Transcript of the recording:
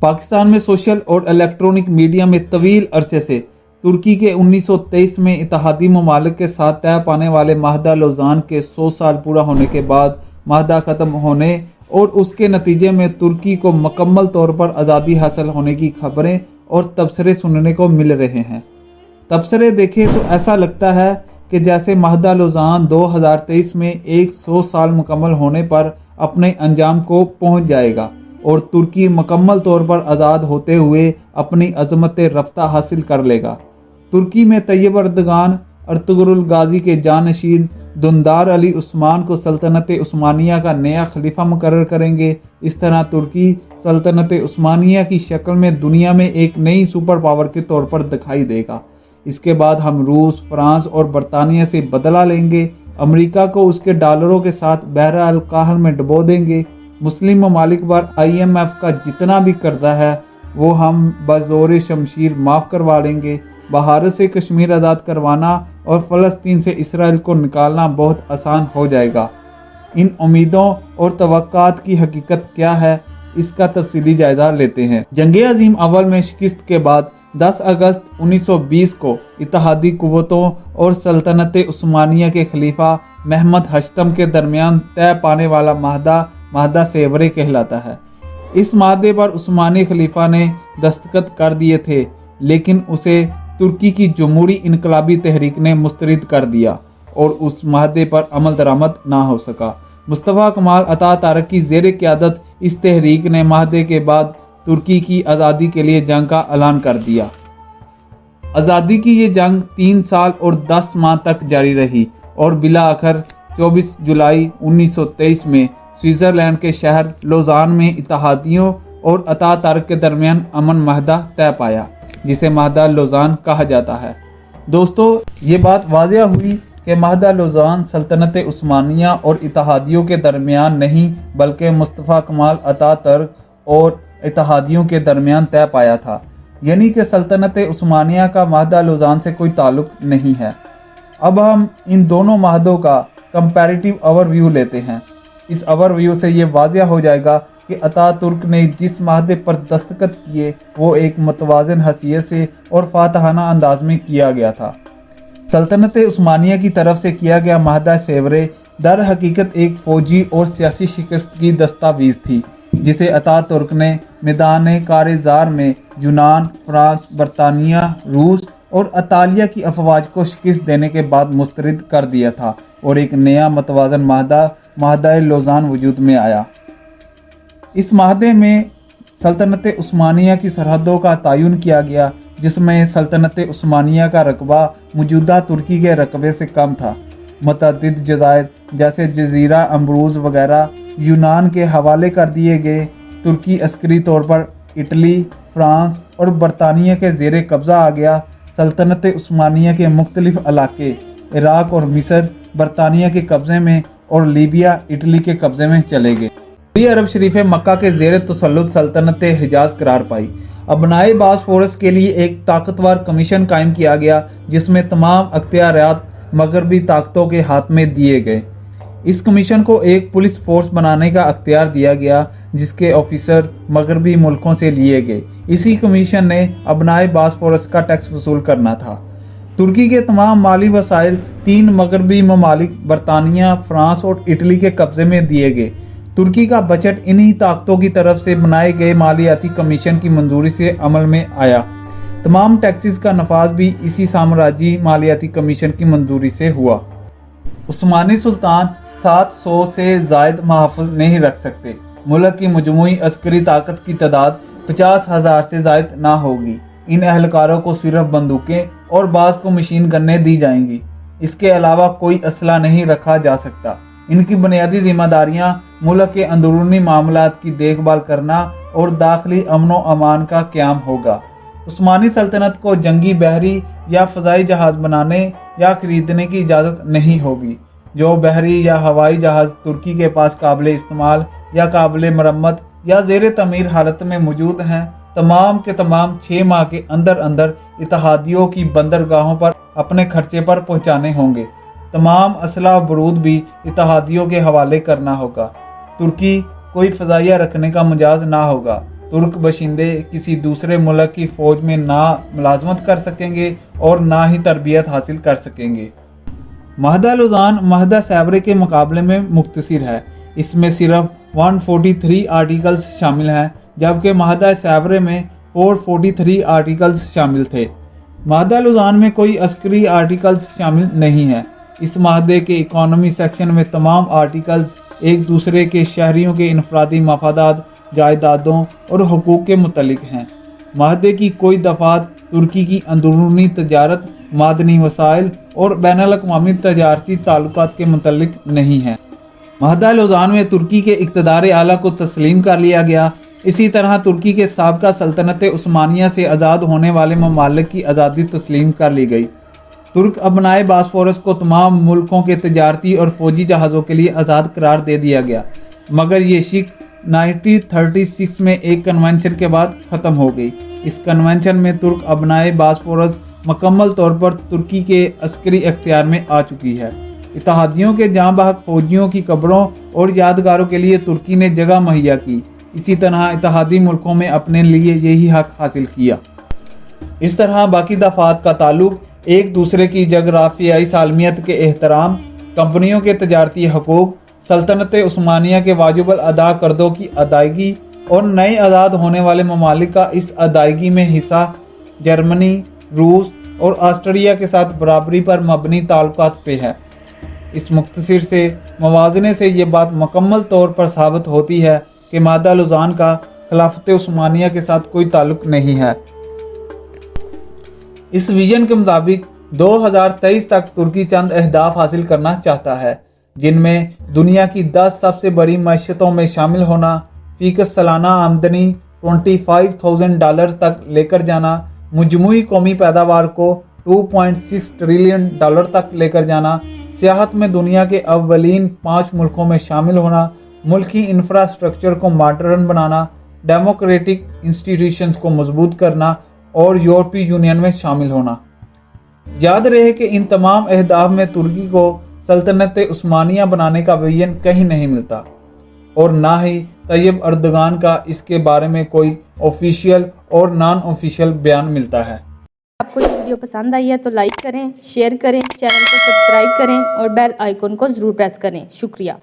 पाकिस्तान में सोशल और electronic media में तवील अरसे से तुर्की के 1923 में इत्तेहादी ममालिक के साथ तय पाने वाले माहदा लौज़ान के 100 साल पूरा होने के बाद माहदा ख़त्म होने और उसके नतीजे में तुर्की को मुकम्मल तौर पर आज़ादी हासिल होने की खबरें और तबसरे सुनने को मिल रहे हैं। तबसरे देखें तो ऐसा लगता है कि जैसे माहदा लौज़ान 2023 में 100 साल मुकम्मल होने पर अपने अंजाम को पहुंच जाएगा और तुर्की मुकम्मल तौर पर आज़ाद होते हुए अपनी अज़मत रफ्ता हासिल कर लेगा। तुर्की में तैयब अर्दगान अर्तुगरुल गाजी के जानशीन दुंदार अली उस्मान को सल्तनत उस्मानिया का नया खलीफा मुकर्रर करेंगे। इस तरह तुर्की सल्तनत उस्मानिया की शक्ल में दुनिया में एक नई सुपर पावर के तौर पर दिखाई देगा। इसके बाद हम रूस, फ्रांस और बरतानिया से बदला लेंगे। अमेरिका को उसके डॉलरों के साथ बहर अल कहर में डुबो देंगे। मुस्लिम ममालिक पर IMF का जितना भी कर्जा है वो हम बज़ोर शमशीर माफ़ करवा लेंगे। भारत से कश्मीर आज़ाद करवाना और फ़लस्तीन से इसराइल को निकालना बहुत आसान हो जाएगा। इन उम्मीदों और तवक्कात की हकीकत क्या है, इसका तफसीली जायजा लेते हैं। जंग अज़ीम अव्वल में शिकस्त के बाद 10 अगस्त 1920 को इत्तेहादी कुव्वतों और सल्तनत उस्मानिया के खलीफा महमद हश्तम के दरमियान तय पाने वाला माहदा सेवरे कहलाता है। इस माहदे पर उस्मानी खलीफा ने दस्तखत कर दिए थे, लेकिन उसे तुर्की की जमहूरी इनकलाबी तहरीक ने मुस्तरद कर दिया और उस माहदे पर अमल दरामद ना हो सका। मुस्तफ़ा कमाल अतातुर्क की ज़ेर क़यादत इस तहरीक ने माहदे के बाद तुर्की की आज़ादी के लिए जंग का ऐलान कर दिया। आज़ादी की ये जंग 3 साल और 10 माह तक जारी रही और बिला आखिर 24 जुलाई 1923 में स्विट्ज़रलैंड के शहर लौज़ान में इत्तेहादियों और अतातुर्क के दरमियान अमन माहदा तय पाया, जिसे माहदा लौज़ान कहा जाता है। दोस्तों, ये बात वाज़ेह हुई कि माहदा लौज़ान सल्तनत उस्मानिया और इत्तेहादियों के दरमियान नहीं बल्कि मुस्तफ़ा कमाल अतातुर्क और इत्तेहादियों के दरमियान तय पाया था, यानी कि सल्तनत उस्मानिया का माहदा लौज़ान से कोई ताल्लुक नहीं है। अब हम इन दोनों माहदों का कंपैरेटिव ओवरव्यू लेते हैं। इस ओवरव्यू से ये वाज़ेह हो जाएगा कि अतातुर्क ने जिस माहदे पर दस्तखत किए वो एक मुतवाज़िन हैसियत से और फातहाना अंदाज में किया गया था। सल्तनत उस्मानिया की तरफ से किया गया माहदा सेवरे दर हकीकत एक फ़ौजी और सियासी शिकस्त की दस्तावेज़ थी, जिसे अतातुर्क ने मैदान कारज़ार में यूनान, फ्रांस, बरतानिया, रूस और इतालिया की अफवाज को शिकस्त देने के बाद मुस्तरद कर दिया था और एक नया मुतवाज़िन माहदा लौज़ान वजूद में आया। इस माहदे में सल्तनत उस्मानिया की सरहदों का तयन किया गया, जिसमें सल्तनत उस्मानिया का रकबा मौजूदा तुर्की के रकबे से कम था। मुतअद्दिद जज़ायर जैसे जज़ीरा अम्बरूज वगैरह यूनान के हवाले कर दिए गए। तुर्की अस्करी तौर पर इटली, फ्रांस और बरतानिया के ज़ेर कब्ज़ा आ गया। सल्तनत उस्मानिया के मुख्तलिफ इलाके इराक और मिस्र बरतानिया के कब्ज़े में और लीबिया इटली के कब्ज़े में चले गए। सऊदी अरब शरीफ मक्का के ज़ेर तसल्लुत सल्तनत हिजाज करार पाई। अबनाए बासफोरस के लिए एक ताकतवर कमीशन कायम किया गया, जिसमें तमाम अख्तियारात मगरबी ताकतों के हाथ में दिए गए। इस कमीशन को एक पुलिस फोर्स बनाने का अख्तियार दिया गया, जिसके ऑफिसर मगरबी मुल्कों से लिए गए। इसी कमीशन ने अबनाए बासफोरस का टैक्स वसूल करना था। तुर्की के तमाम माली वसाइल 3 मगरबी ममालिक बरतानिया, फ्रांस और इटली के कब्जे में दिए गए। तुर्की का बजट इन्हीं ताकतों की तरफ से बनाए गए मालियाती कमीशन की मंजूरी से अमल में आया। तमाम टैक्सेस का नफाज भी इसी साम्राज्यी मालियाती कमीशन की मंजूरी से हुआ। उस्मानी सुल्तान 700 से ज़ायद महाफ़िज़ नहीं रख सकते। मुल्क की मजमूई अस्करी ताकत की तादाद 50,000 से ज़ायद ना होगी। इन एहलकारों को सिर्फ बंदूकें और बाज़ को मशीन गन्नें दी जाएंगी। इसके अलावा कोई असला नहीं रखा जा सकता। इनकी बुनियादी जिम्मेदारियां मुल्क के अंदरूनी मामलात की देखभाल करना और दाखिली अमनो अमान का क़याम होगा। उस्मानी सल्तनत को जंगी बहरी या फ़ज़ाई जहाज़ बनाने या खरीदने की इजाज़त नहीं होगी। जो बहरी या हवाई जहाज़ तुर्की के पास काबिल इस्तेमाल या काबिल मरम्मत या ज़ेर तमीर हालत में मौजूद हैं, तमाम के तमाम 6 माह के अंदर अंदर इत्तेहादियों की बंदरगाहों पर अपने खर्चे पर पहुँचाने होंगे। तमाम असला बरूद भी इत्तेहादियों के हवाले करना होगा। तुर्की कोई फ़ज़ाइया रखने का मजाज ना होगा। तुर्क बशिंदे किसी दूसरे मुल्क की फ़ौज में ना मुलाजमत कर सकेंगे और ना ही तरबियत हासिल कर सकेंगे। महदा लुज़ान महदा सैबरे के मुकाबले में मुख्तसर है। इसमें सिर्फ 143 आर्टिकल्स शामिल हैं, जबकि महदा सैबरे में 443 आर्टिकल्स शामिल थे। महदा लुज़ान में कोई अस्करी आर्टिकल्स शामिल नहीं है। इस महदे के इकोनॉमी सेक्शन में तमाम आर्टिकल्स एक दूसरे के शहरियों के इनफरादी मफादात, जायदादों और हुकूक के मुतल्लिक हैं। महदे की कोई दफात तुर्की की अंदरूनी तजारत, मादनी वसाइल और बैनुल-अक़वामी तजारती ताल्लुकात के मुतल्लिक नहीं है। महदा लुज़ान में तुर्की के इक़्तिदार आला को तस्लीम कर लिया गया। इसी तरह तुर्की के साबका सल्तनत उस्मानिया से आज़ाद होने वाले ममालिक की आज़ादी तस्लीम कर ली गई। तुर्क अबनाए बासफोरस को तमाम मुल्कों के तजारती और फौजी जहाज़ों के लिए आज़ाद करार दे दिया गया, मगर ये शिक 1936 में एक कन्वेंशन के बाद ख़त्म हो गई। इस कन्वेंशन में तुर्क अबनाए बासफोरस मुकम्मल तौर पर तुर्की के अस्करी इख्तियार में आ चुकी है। इत्तेहादियों के जाँ बहक फौजियों की कब्रों और यादगारों के लिए तुर्की ने जगह मुहैया की। इसी तरह इत्तेहादी मुल्कों में अपने लिए यही हक हासिल किया। इस तरह बाकी दफात का ताल्लुक एक दूसरे की जगराफियाई सालमियत के एहतराम, कंपनियों के तजारती हकूक, सल्तनत उस्मानिया के वाजिबुल अदा कर्दों की अदायगी और नए आज़ाद होने वाले ममालिक का इस अदायगी में हिस्सा जर्मनी, रूस और ऑस्ट्रिया के साथ बराबरी पर मबनी ताल्लुकात पे है। इस मुख्तसर से मवाज़ने से ये बात मुकम्मल तौर पर साबित होती है कि महदा लुज़ान का खिलाफत उस्मानिया के साथ कोई ताल्लुक नहीं है। इस विजन के मुताबिक 2023 तक तुर्की चंद अहदाफ हासिल करना चाहता है, जिनमें दुनिया की 10 सबसे बड़ी मईशतों में शामिल होना, फीकस सालाना आमदनी $25,000 तक लेकर जाना, मुजमुई कौमी पैदावार को $2.6 ट्रिलियन तक लेकर जाना, सियाहत में दुनिया के अव्वलीन 5 मुल्कों में शामिल होना, मुल्की इंफ्रास्ट्रक्चर को मॉडर्न बनाना, डेमोक्रेटिक इंस्टीट्यूशंस को मजबूत करना और यूरोपीय यूनियन में शामिल होना। याद रहे कि इन तमाम अहदाफ में तुर्की को सल्तनत उस्मानिया बनाने का विजन कहीं नहीं मिलता और ना ही तैयब अर्दगान का इसके बारे में कोई ऑफिशियल और नॉन ऑफिशियल बयान मिलता है। आपको ये वीडियो पसंद आई है तो लाइक करें, शेयर करें, चैनल को सब्सक्राइब करें और बेल आइकन को ज़रूर प्रेस करें। शुक्रिया।